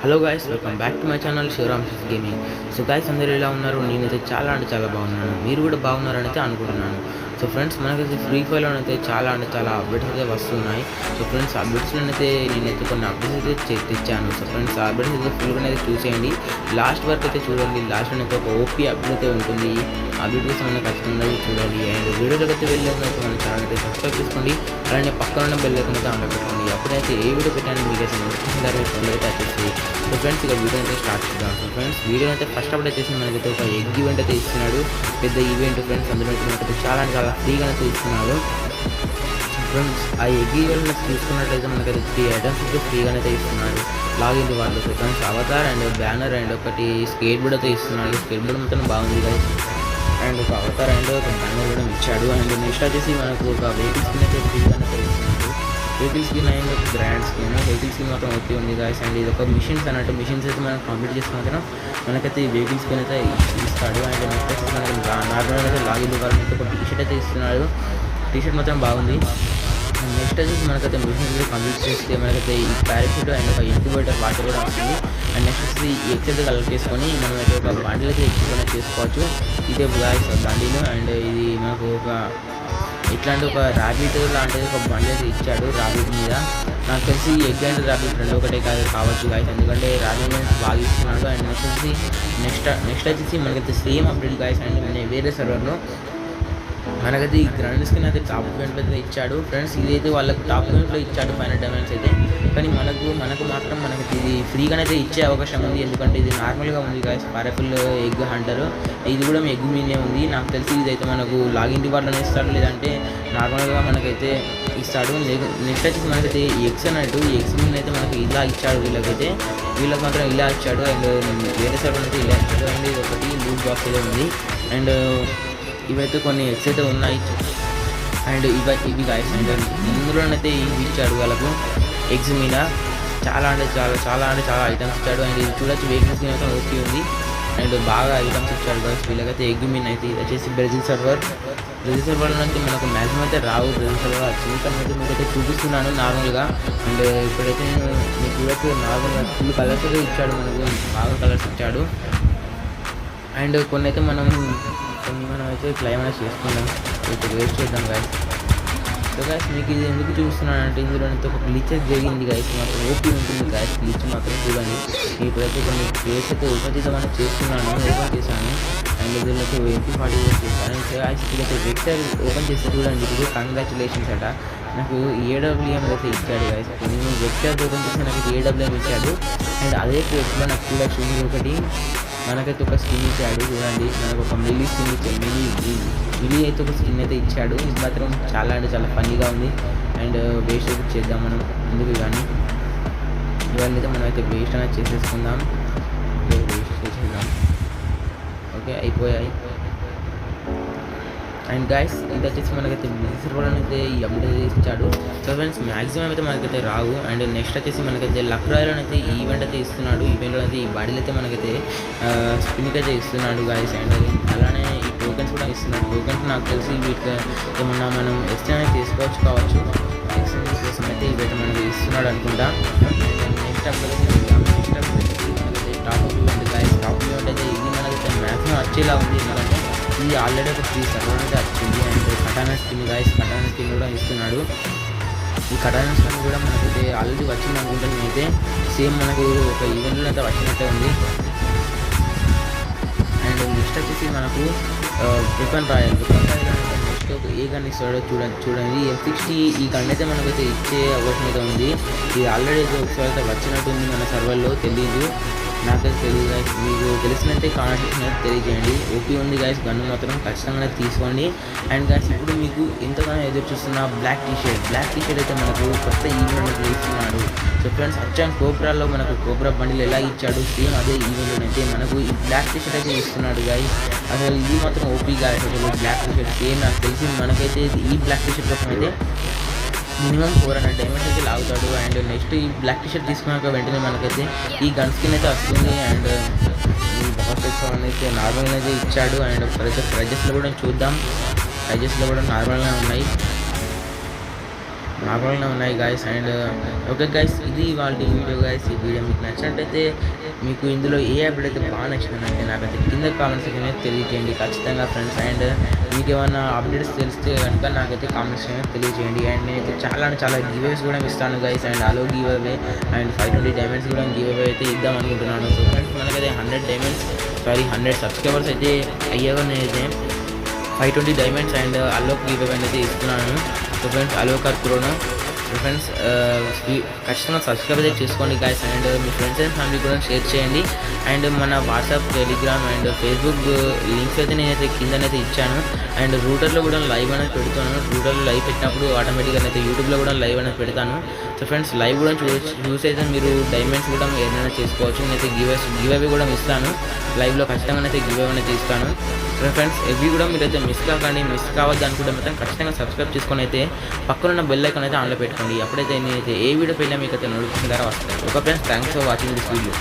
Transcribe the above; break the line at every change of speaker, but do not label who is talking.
Hello guys, welcome back to my channel Shivaram gaming. So guys, అందరూ ఎలా ఉన్నారు? నేనైతే చాలా అంటే చాలా బాగున్నాను. మీరు కూడా బాగున్నారని అయితే అనుకుంటున్నాను. సో ఫ్రెండ్స్, మనకైతే ఫ్రీ ఫైర్లో అయితే చాలా అంటే చాలా అప్డేట్స్ అయితే వస్తున్నాయి. సో ఫ్రెండ్స్, అప్డేట్స్లో అయితే నేనైతే కొన్ని అప్డేట్స్ అయితే తెచ్చాను. సో ఫ్రెండ్స్, ఆ అప్డేట్స్ అయితే ఫుల్గా అయితే చూసేయండి, లాస్ట్ వరకు అయితే చూడండి. లాస్ట్లో అయితే ఒక ఓపీ అప్డేట్ అయితే ఉంటుంది. అప్డేట్ కోసం మనం ఖచ్చితంగా చూడాలి. అండ్ వీడియోలోకి అయితే వెళ్ళేకైతే మన ఛానల్ అయితే సబ్స్క్రైబ్ చేసుకోండి. అలానే పక్కన ఉన్న బెల్ ఐకాన్ అయితే ఆన్లో పెట్టుకోండి. అప్పుడైతే ఏ వీడియో పెట్టాను మీకు అయితే నోటిఫికేషన్ ద్వారా అయితే వచ్చేసి. సో ఫ్రెండ్స్, ఇక వీడియో అయితే స్టార్ట్ చేద్దాం. సో ఫ్రెండ్స్, వీడియో అయితే ఫస్ట్ అప్డేట్ చేసి మనకైతే ఒక ఎగ్ ఈవెంట్ అయితే ఇస్తున్నాడు. పెద్ద ఈవెంట్ ఫ్రెండ్స్, అందులో అయితే మనకైతే చాలా అంటే చాలా ఫ్రీగా అయితే ఇస్తున్నాడు. ఫ్రెండ్స్, ఆ ఎగ్ ఈవెంట్ చూసుకున్నట్లయితే మనకైతే 3 ఐటమ్స్ అయితే ఫ్రీగా అయితే ఇస్తున్నాడు లాగిన్ వాళ్ళు. So friends, Avatar and banner and ఒకటి స్కేట్ బోర్డ్ అయితే ఇస్తున్నాడు. స్కేట్ బోర్డ్ మొత్తం బాగుంది కదా. అండ్ ఒక అవతార్ అండ్ ఒక బ్యానర్ కూడా ఇచ్చాడు. అండ్ నెక్స్ట్ వచ్చేసి మనకు ఒక వెహికల్ స్కిన్ అయితే ఫ్రీగా అయితే ఇస్తున్నాడు. వెహికల్ స్కిన్ అండ్ ఒక గ్రాండ్ స్కిన్. వెహికల్ స్కిన్ మాత్రం ఓకే ఉంది గాయస్. అండ్ ఇది ఒక మిషన్స్ అన్నట్టు, మిషన్స్ అయితే మనం కంప్లీట్ చేసిన మాత్రం మనకైతే ఈ వెహికల్ స్కిన్ అయితే ఇస్తాడు. అండ్ నెక్స్ట్ వచ్చేసి మనకి నార్మల్గా అయితే లాగిన్ ఇవ్వాలని ఒక టీషర్ట్ అయితే ఇస్తున్నాడు. టీషర్ట్ మాత్రం బాగుంది. నెక్స్ట్ వచ్చేసి మనకైతే మిషన్ కంప్లీట్ చేస్తే మనకైతే ఈ పారాషూట్ అండ్ ఒక ఇంక్యుబేటర్ వాటర్ కూడా వస్తుంది. అండ్ నెక్స్ట్ వచ్చి ఈ ఎగ్స్ అయితే కలెక్ట్ చేసుకొని మనమైతే ఒక బండిల్ అయితే ఎక్కిపోయినా చేసుకోవచ్చు. ఇదే గాయస్ బండిలు. అండ్ ఇది మనకు ఒక ఇట్లాంటి ఒక ర్యాబిట్ లాంటిది ఒక బండి అయితే ఇచ్చాడు ర్యాబిట్ మీద. నాకు తెలిసి ఎగ్ అండ్ ర్యాబిట్ రెండు ఒకటే కావచ్చు గాయస్, ఎందుకంటే ర్యాబిట్ బాగా ఇస్తున్నాడు. అండ్ నెక్స్ట్ వచ్చేసి మనకైతే సేమ్ అప్డేట్ గాయస్. అండ్ వేరే సర్వర్లో మనకైతే ఈ గ్రాండ్ స్కిన్ అయితే టాప్ ఈవెంట్ అయితే ఇచ్చాడు. ఫ్రెండ్స్, ఇదైతే వాళ్ళకి టాప్ ఈవెంట్లో ఇచ్చాడు 500 డైమండ్స్ అయితే. కానీ మనకు మాత్రం మనకి ఇది ఫ్రీగానైతే ఇచ్చే అవకాశం ఉంది, ఎందుకంటే ఇది నార్మల్గా ఉంది గాయస్. పారాఫిల్ ఎగ్ హంటర్ ఇది కూడా ఎగ్ మీదే ఉంది. నాకు తెలిసి ఇదైతే మనకు లాగిన్ రివార్డ్లోనే ఇస్తాడు, లేదంటే నార్మల్గా మనకైతే ఇస్తాడు. నెక్స్ట్ వచ్చేసి మనకైతే ఎగ్స్ అన్నట్టు ఈ ఎగ్స్ మీద అయితే మనకి ఇలా ఇచ్చాడు. వీళ్ళకి మాత్రం ఇలా ఇచ్చాడు. అండ్ వేరే సర్వర్ అయితే ఇలా ఇచ్చాడు. అండ్ ఇది ఒకటి లూట్ బాక్స్ అయితే ఉంది. అండ్ ఇవైతే కొన్ని ఎగ్స్ అయితే ఉన్నాయి. అండ్ ఇవి గాయస్. అండ్ ఇందులోనైతే ఇవి ఇచ్చాడు వాళ్ళకు ఎగ్స్ మీద. చాలా అంటే చాలా ఐటమ్స్ ఇచ్చాడు. అండ్ ఇది చూడొచ్చు, వెహికల్స్ అయితే ఓకే ఉంది. అండ్ బాగా ఐటమ్స్ ఇచ్చాడు గాయస్ వీళ్ళకైతే ఎగ్ మీన్ అయితే. ఇది వచ్చేసి బ్రెజిల్ సర్వర్ నుంచి మనకు మ్యాక్సిమం అయితే రావు. బ్రెజిల్ సర్వర్ వచ్చింది, కానీ అయితే మీకైతే చూపిస్తున్నాను నార్మల్గా. అండ్ ఇప్పుడైతే మీకు చూడొచ్చు, నార్మల్గా ఫుల్ కలర్స్ అయితే ఇచ్చాడు, మనకు బాగా కలర్స్ ఇచ్చాడు. అండ్ కొన్ని అయితే మనం అయితే ఇట్లా ఏమైనా చేసుకుందాం, ఇప్పుడు వేస్ట్ చేద్దాం గాయస్. సో గాయస్, మీకు ఇది ఎందుకు చూస్తున్నానంటే ఇందులో ఒక గ్లిచ్ జరిగింది గాయస్. మాత్రం ఓపీ ఉంటుంది గాయస్, గ్లిచ్ మాత్రం చూడండి. ఇప్పుడైతే కొన్ని ప్లేస్ అయితే ఓపెన్ చేద్దామని ఓపెన్ చేశాను. అండ్ దీనిలో MP40 చేశాను. గాయస్, ఇప్పుడైతే వెక్టర్ ఓపెన్ చేస్తే చూడండి, ఇప్పుడు కంగ్రాచులేషన్స్ అట. నాకు AWM అయితే ఇచ్చాడు గాయస్. నేను వెక్టర్ ఓపెన్ చేస్తే నాకు AWM ఇచ్చాడు. అండ్ అదే ప్లేస్లో నాకు చూడొచ్చు ఒకటి మనకైతే ఒక స్కిన్ ఇచ్చాడు. చూడండి, మనకు ఒక మిలీ స్కిన్ ఇచ్చాడు. మిలీ అయితే ఒక స్కిన్ అయితే ఇచ్చాడు. ఇది మాత్రం చాలా అంటే చాలా ఫన్నీగా ఉంది. అండ్ వేస్ట్ అయితే చేద్దాం మనం, ఎందుకు ఇవన్నీ అయితే మనం అయితే వేస్ట్ అనేది చేసేసుకుందాం. వేస్ట్ చేసేద్దాం. ఓకే, అయిపోయాయి. అండ్ గాయస్, ఇది వచ్చేసి మనకైతే సర్వర్ అయితే ఈ అప్డేట్ ఇచ్చాడు. సో ఫ్రెండ్స్, మ్యాక్సిమం అయితే మనకైతే రావు. అండ్ నెక్స్ట్ వచ్చేసి మనకైతే లక్ రాయల్ అయితే ఈ ఈవెంట్ అయితే ఇస్తున్నాడు. ఈవెంట్లో అయితే ఈ బాడీలు అయితే మనకైతే స్పిన్కి అయితే ఇస్తున్నాడు గాయస్. అండ్ అలానే ఈ టోకెన్స్ కూడా ఇస్తున్నాడు. టోకెన్స్ నాకు తెలిసి వీటికి ఏమన్నా మనం ఎక్స్చేంజ్ చేసుకోవచ్చు కావచ్చు. ఎక్స్చేంజ్ కోసం అయితే ఇవైతే మనకి ఇస్తున్నాడు అనుకుంటా. నెక్స్ట్ మనకైతే top event guys. Top event అయితే ఇది మనకైతే మ్యాక్సిమం వచ్చేలా ఉంది, ఎందుకంటే ఇది ఆల్రెడీ ఒక 3 సర్వర్ అయితే వచ్చింది. అండ్ కటానా స్కిన్ గాయస్, కటానా స్కిన్ కూడా ఇస్తున్నాడు. ఈ కటానా స్కిన్ కూడా మనకైతే ఆల్రెడీ వచ్చింది అనుకుంటే, నేనైతే సేమ్ మనకు ఒక ఈవెంట్లో అయితే వచ్చినట్టే ఉంది. అండ్ నెక్స్ట్ వచ్చేసి మనకు వెపన్ రాయల్ నెక్స్ట్ ఒక ఏ గన్ ఇస్తాడో చూడండి. M60 ఈ గన్ అయితే మనకైతే ఇచ్చే అవకాశం అయితే ఉంది. ఇది ఆల్రెడీ ఒకసారి అయితే వచ్చినట్టుంది మన సర్వర్లో, తెలీదు, నాకైతే తెలియదు గాయస్. మీకు తెలిసినట్టే కామెంట్ సెక్షన్ అయితే తెలియజేయండి. ఓపీ ఉంది గాయస్, గన్ను మాత్రం ఖచ్చితంగా తీసుకోండి. అండ్ గాయస్, ఇప్పుడు మీకు ఎంతగానో ఎదురు చూస్తున్న బ్లాక్ టీషర్ట్ అయితే మనకు కొత్త ఈవెంట్ అయితే ఇస్తున్నాడు. సో ఫ్రెండ్స్, వచ్చాను కోబ్రాలో మనకు కోబ్రా బండిలు ఎలా ఇచ్చాడు, సేమ్ అదే ఈవెంట్లో అయితే మనకు ఈ బ్లాక్ టీషర్ట్ అయితే ఇస్తున్నాడు గాయస్. అసలు ఇది మాత్రం ఓపీ గాయస్. అసలు బ్లాక్ టీషర్ట్ సేమ్ నాకు తెలిసి మనకైతే ఈ బ్లాక్ టీషర్ట్ కోసం అయితే మినిమం 400 డైమండ్స్ అయితే లాగుతాడు. అండ్ నెక్స్ట్ ఈ బ్లాక్ టీషర్ట్ తీసుకున్నాక వెంటనే మనకైతే ఈ గన్ స్కిన్ అయితే వస్తుంది. అండ్ ఈ బాక్స్ అయితే నార్మల్గా అయితే ఇచ్చాడు. అండ్ ప్రైజెస్లో కూడా చూద్దాం, ప్రైజెస్లో కూడా నార్మల్గా ఉన్నాయి. నార్మల్గానే ఉన్నాయి గాయస్. అండ్ ఓకే గాయస్, ఇది వాళ్ళ వీడియో గాయస్. ఈ వీడియో మీకు నచ్చినట్టయితే, మీకు ఇందులో ఏ అప్డేట్ అయితే బాగా నచ్చిందంటే నాకైతే కింద కామెంట్ సెక్షన్ అయితే తెలియజేయండి ఖచ్చితంగా ఫ్రెండ్స్. అండ్ మీకు ఏమైనా అప్డేట్స్ తెలిస్తే కనుక నాకైతే కామెంట్ సెక్షన్ తెలియజేయండి. అండ్ నేనైతే చాలా గివేస్ కూడా ఇస్తాను guys. And also give away and 520 diamonds కూడా గివ్ అవే అయితే ఇద్దాం అనుకుంటున్నాను. సో ఫ్రెండ్స్, మనకైతే 100 సబ్స్క్రైబర్స్ అయితే అయ్యాక నేనైతే 520 diamonds and also give away అయితే ఇస్తున్నాను. సో ఫ్రెండ్స్, అలో కర్కురోను ఫ్రెండ్స్ ఖచ్చితంగా సబ్స్క్రైబ్ అయితే చేసుకోండి గాయస్. అండ్ మీ ఫ్రెండ్స్ అండ్ ఫ్యామిలీ కూడా షేర్ చేయండి. అండ్ మన WhatsApp, Telegram and Facebook links అయితే నేనైతే కిందనైతే ఇచ్చాను. అండ్ రూటర్లో కూడా లైవ్ అనేది పెడతాను. రూటర్లో లైవ్ పెట్టినప్పుడు ఆటోమేటిక్గా అయితే యూట్యూబ్లో కూడా లైవ్ అనేది పెడతాను. సో ఫ్రెండ్స్, లైవ్ కూడా చూసి అయితే మీరు డైమండ్స్ కూడా ఏదైనా చేసుకోవచ్చు. నేనైతే గివ్ అవే కూడా ఇస్తాను. లైవ్లో ఖచ్చితంగా అయితే గివ్ అవే అయితే ఇస్తాను. సో ఫ్రెండ్స్, ఇవి కూడా మీరైతే మిస్ కావద్దు అనుకుంటే మాత్రం ఖచ్చితంగా సబ్స్క్రైబ్ చేసుకొని అయితే పక్కనున్న బెల్ ఐకాన్ అయితే ఆన్లో పెట్టుకోండి. అప్పుడైతే నేనైతే ఏ వీడియో పెట్టినా మీకు అయితే నోటిఫికేషన్ ద్వారా వస్తాయి. Okay friends, thanks for watching this video.